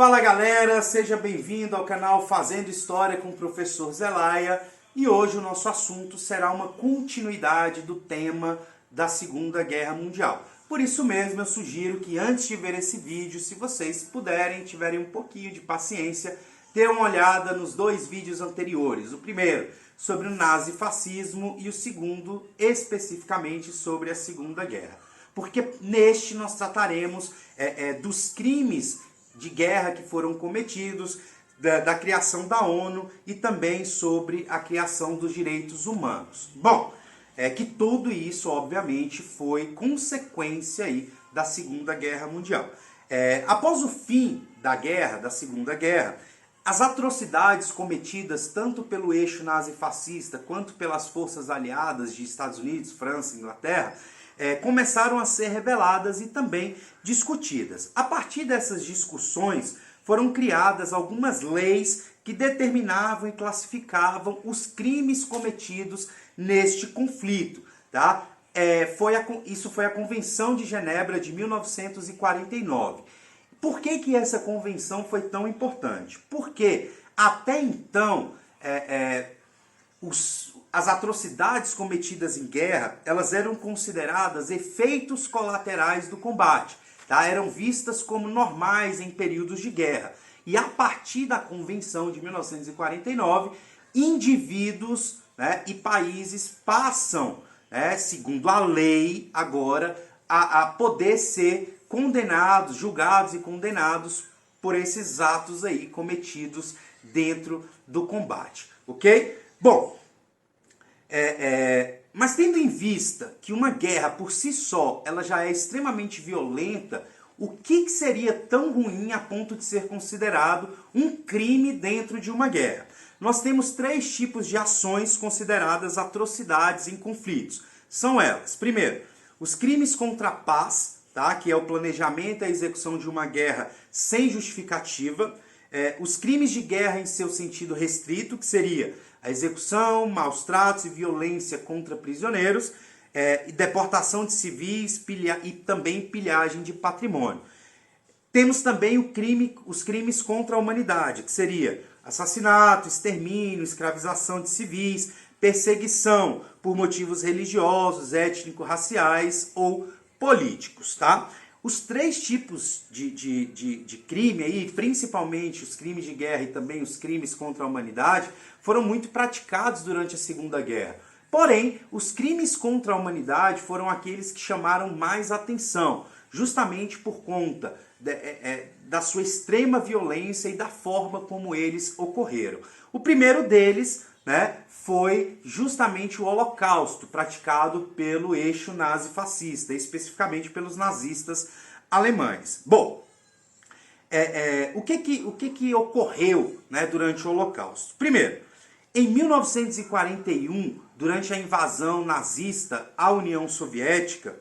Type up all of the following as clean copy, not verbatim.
Fala galera, seja bem-vindo ao canal Fazendo História com o Professor Zelaya e hoje o nosso assunto será uma continuidade do tema da Segunda Guerra Mundial. Por isso mesmo eu sugiro que antes de ver esse vídeo, se vocês puderem, tiverem um pouquinho de paciência, dê uma olhada nos dois vídeos anteriores. O primeiro sobre o nazifascismo e o segundo especificamente sobre a Segunda Guerra. Porque neste nós trataremos dos crimes de guerra que foram cometidos, da criação da ONU e também sobre a criação dos direitos humanos. Bom, que tudo isso, obviamente, foi consequência aí da Segunda Guerra Mundial. Após o fim da Segunda Guerra, as atrocidades cometidas tanto pelo eixo nazifascista quanto pelas forças aliadas de Estados Unidos, França e Inglaterra, começaram a ser reveladas e também discutidas. A partir dessas discussões foram criadas algumas leis que determinavam e classificavam os crimes cometidos neste conflito. Tá? Isso foi a Convenção de Genebra de 1949. Por que essa convenção foi tão importante? Porque até então as atrocidades cometidas em guerra, elas eram consideradas efeitos colaterais do combate, tá? Eram vistas como normais em períodos de guerra. E a partir da Convenção de 1949, indivíduos, né, e países passam, segundo a lei agora, a poder ser condenados, julgados e condenados por esses atos aí cometidos dentro do combate, ok? Bom, mas tendo em vista que uma guerra por si só ela já é extremamente violenta, o que seria tão ruim a ponto de ser considerado um crime dentro de uma guerra? Nós temos três tipos de ações consideradas atrocidades em conflitos. São elas, primeiro, os crimes contra a paz, tá? Que é o planejamento e a execução de uma guerra sem justificativa. Os crimes de guerra em seu sentido restrito, que seria a execução, maus tratos e violência contra prisioneiros, e deportação de civis e também pilhagem de patrimônio. Temos também os crimes contra a humanidade, que seria assassinato, extermínio, escravização de civis, perseguição por motivos religiosos, étnico-raciais ou políticos, tá? Os três tipos de crime aí, principalmente os crimes de guerra e também os crimes contra a humanidade, foram muito praticados durante a Segunda Guerra. Porém, os crimes contra a humanidade foram aqueles que chamaram mais atenção, justamente por conta da sua extrema violência e da forma como eles ocorreram. O primeiro deles, foi justamente o Holocausto, praticado pelo eixo nazifascista, especificamente pelos nazistas alemães. Bom, o que ocorreu, durante o Holocausto? Primeiro, em 1941, durante a invasão nazista à União Soviética,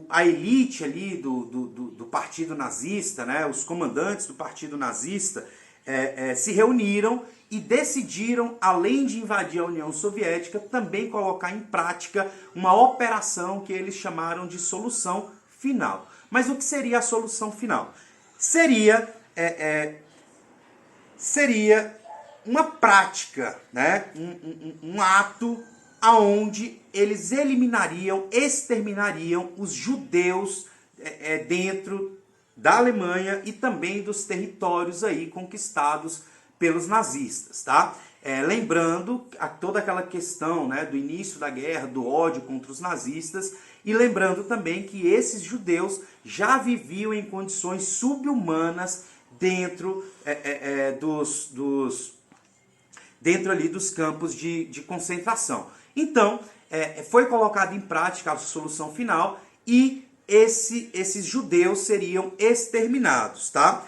a elite ali do partido nazista, os comandantes do partido nazista, se reuniram e decidiram, além de invadir a União Soviética, também colocar em prática uma operação que eles chamaram de solução final. Mas o que seria a solução final? Seria uma prática, um ato aonde eles exterminariam os judeus dentro da Alemanha e também dos territórios aí conquistados pelos nazistas, tá? Lembrando toda aquela questão, do início da guerra, do ódio contra os nazistas, e lembrando também que esses judeus já viviam em condições subhumanas dentro dentro ali dos campos de concentração. Então, foi colocada em prática a solução final e esses judeus seriam exterminados, tá?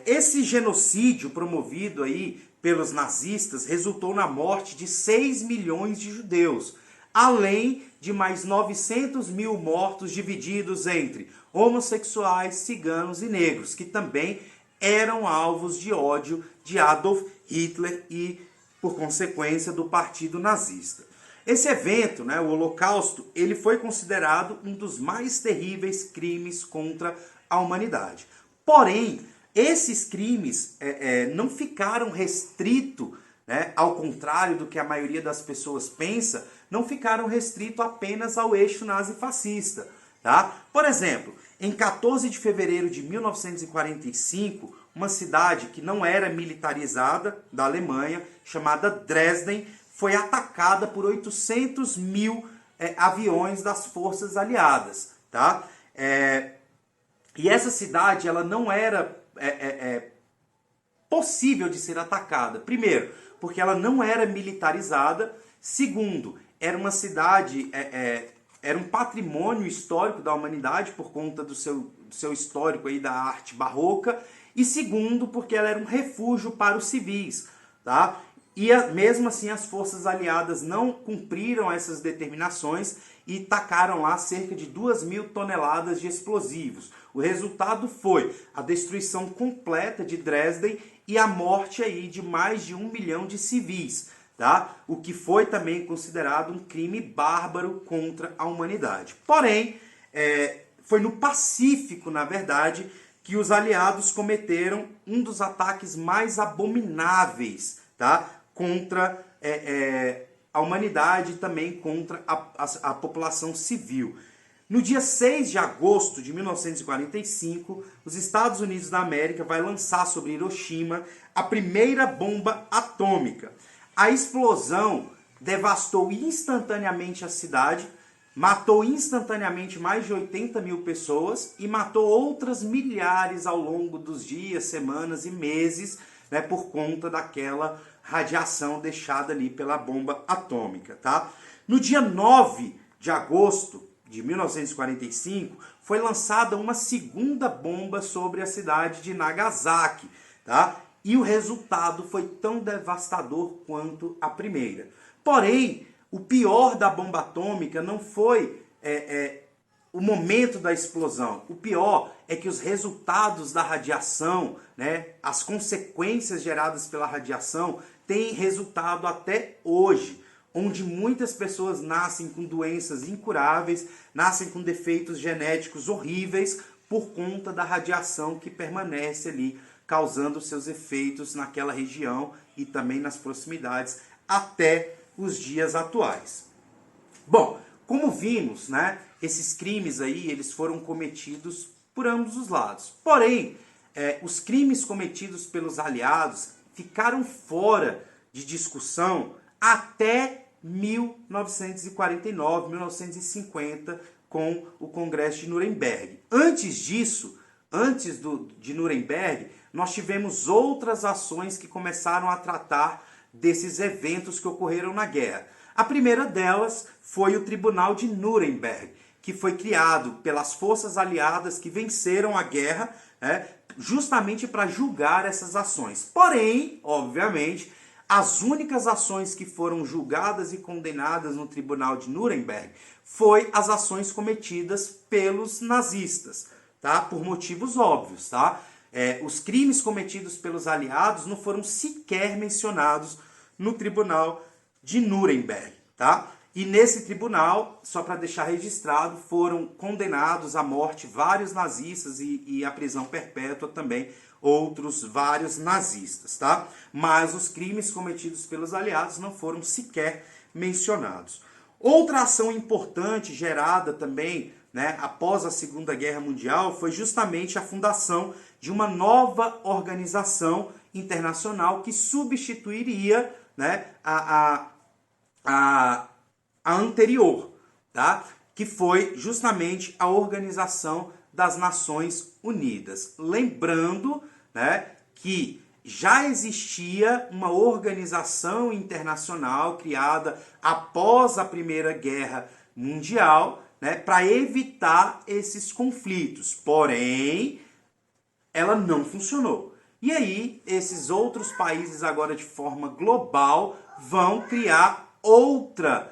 Esse genocídio promovido aí pelos nazistas resultou na morte de 6 milhões de judeus, além de mais 900 mil mortos divididos entre homossexuais, ciganos e negros, que também eram alvos de ódio de Adolf Hitler e, por consequência, do partido nazista. Esse evento, o Holocausto, ele foi considerado um dos mais terríveis crimes contra a humanidade. Porém, Esses crimes não ficaram restritos, né, ao contrário do que a maioria das pessoas pensa, não ficaram restritos apenas ao eixo nazifascista. Tá? Por exemplo, em 14 de fevereiro de 1945, uma cidade que não era militarizada da Alemanha, chamada Dresden, foi atacada por 800 mil aviões das forças aliadas. Tá? E essa cidade ela não era possível de ser atacada. Primeiro, porque ela não era militarizada. Segundo, era uma cidade, era um patrimônio histórico da humanidade por conta do seu histórico aí da arte barroca. E segundo, porque ela era um refúgio para os civis. Tá? E mesmo assim as forças aliadas não cumpriram essas determinações e tacaram lá cerca de 2.000 toneladas de explosivos. O resultado foi a destruição completa de Dresden e a morte aí de mais de 1 milhão de civis, tá? O que foi também considerado um crime bárbaro contra a humanidade. Porém, foi no Pacífico, na verdade, que os aliados cometeram um dos ataques mais abomináveis, tá? Contra a humanidade e também contra a população civil. No dia 6 de agosto de 1945, os Estados Unidos da América vai lançar sobre Hiroshima a primeira bomba atômica. A explosão devastou instantaneamente a cidade, matou instantaneamente mais de 80 mil pessoas e matou outras milhares ao longo dos dias, semanas e meses, né, por conta daquela radiação deixada ali pela bomba atômica. Tá? No dia 9 de agosto de 1945, foi lançada uma segunda bomba sobre a cidade de Nagasaki, tá? E o resultado foi tão devastador quanto a primeira. Porém, o pior da bomba atômica não foi o momento da explosão. O pior é que os resultados da radiação, né, as consequências geradas pela radiação, têm resultado até hoje, onde muitas pessoas nascem com doenças incuráveis, nascem com defeitos genéticos horríveis por conta da radiação que permanece ali, causando seus efeitos naquela região e também nas proximidades até os dias atuais. Bom, como vimos, né, esses crimes aí, eles foram cometidos por ambos os lados. Porém, os crimes cometidos pelos aliados ficaram fora de discussão até 1949, 1950, com o Congresso de Nuremberg. Antes disso, de Nuremberg, nós tivemos outras ações que começaram a tratar desses eventos que ocorreram na guerra. A primeira delas foi o Tribunal de Nuremberg, que foi criado pelas forças aliadas que venceram a guerra, né, justamente para julgar essas ações. Porém, obviamente, as únicas ações que foram julgadas e condenadas no Tribunal de Nuremberg foi as ações cometidas pelos nazistas, tá? Por motivos óbvios, tá? Os crimes cometidos pelos aliados não foram sequer mencionados no Tribunal de Nuremberg, tá? E nesse tribunal, só para deixar registrado, foram condenados à morte vários nazistas e à prisão perpétua também outros vários nazistas, tá? Mas os crimes cometidos pelos aliados não foram sequer mencionados. Outra ação importante gerada também, né, após a Segunda Guerra Mundial foi justamente a fundação de uma nova organização internacional que substituiria, né, a anterior, tá? Que foi justamente a Organização das Nações Unidas. Lembrando, né, que já existia uma organização internacional criada após a Primeira Guerra Mundial, né, para evitar esses conflitos. Porém, ela não funcionou. E aí, esses outros países agora de forma global vão criar outra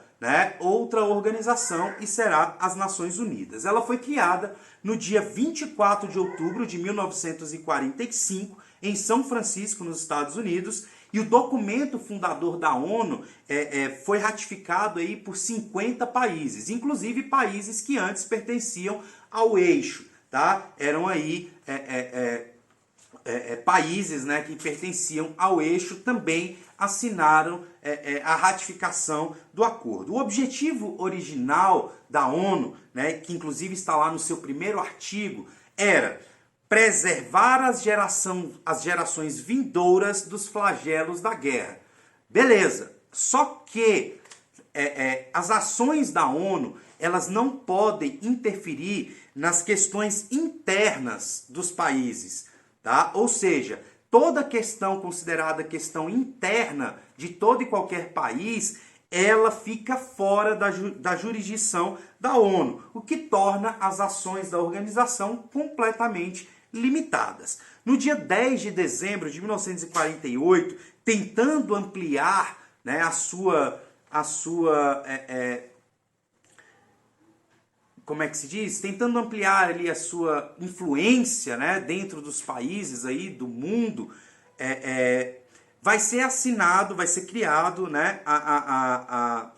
organização e será as Nações Unidas. Ela foi criada no dia 24 de outubro de 1945, em São Francisco, nos Estados Unidos, e o documento fundador da ONU foi ratificado aí por 50 países, inclusive países que antes pertenciam ao eixo, tá? Eram aí países, né, que pertenciam ao eixo também assinaram a ratificação do acordo. O objetivo original da ONU, né, que inclusive está lá no seu primeiro artigo, era preservar as gerações vindouras dos flagelos da guerra. Beleza, só que as ações da ONU, elas não podem interferir nas questões internas dos países, tá? Ou seja, toda questão considerada questão interna de todo e qualquer país, ela fica fora da jurisdição da ONU, o que torna as ações da organização completamente limitadas. No dia 10 de dezembro de 1948, tentando ampliar, né, como é que se diz? Tentando ampliar ali a sua influência, né, dentro dos países aí do mundo, vai ser criado, né, a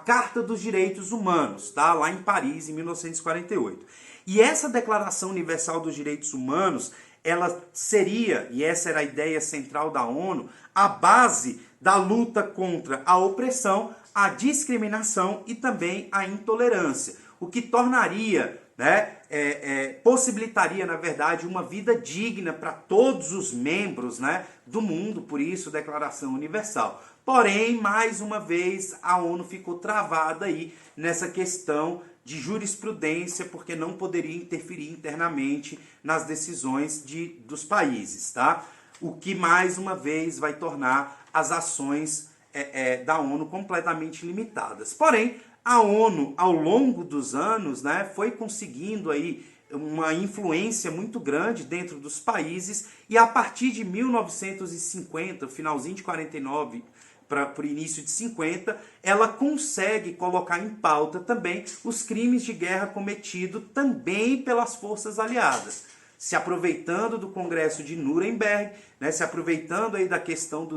Carta dos Direitos Humanos, tá? Lá em Paris, em 1948. E essa Declaração Universal dos Direitos Humanos, ela seria, e essa era a ideia central da ONU, a base da luta contra a opressão, a discriminação e também a intolerância, o que tornaria, né, possibilitaria, na verdade, uma vida digna para todos os membros, né, do mundo, por isso Declaração Universal. Porém, mais uma vez, a ONU ficou travada aí nessa questão de jurisprudência, porque não poderia interferir internamente nas decisões dos países, tá? O que, mais uma vez, vai tornar as ações da ONU completamente limitadas. Porém, a ONU, ao longo dos anos, né, foi conseguindo aí uma influência muito grande dentro dos países, e a partir de 1950, finalzinho de 49, para o início de 50, ela consegue colocar em pauta também os crimes de guerra cometidos também pelas forças aliadas, se aproveitando do Congresso de Nuremberg, né, se aproveitando aí da questão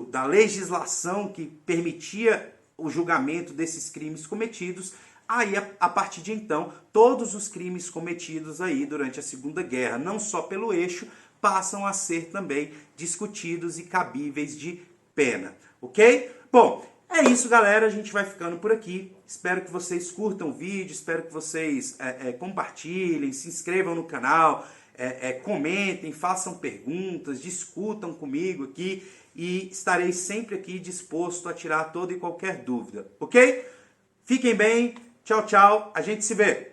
da legislação que permitia o julgamento desses crimes cometidos. Aí, a partir de então, todos os crimes cometidos aí durante a Segunda Guerra, não só pelo eixo, passam a ser também discutidos e cabíveis de pena, ok? Bom, é isso, galera, a gente vai ficando por aqui. Espero que vocês curtam o vídeo, espero que vocês compartilhem, se inscrevam no canal, comentem, façam perguntas, discutam comigo aqui, e estarei sempre aqui disposto a tirar toda e qualquer dúvida, ok? Fiquem bem, tchau, tchau, a gente se vê!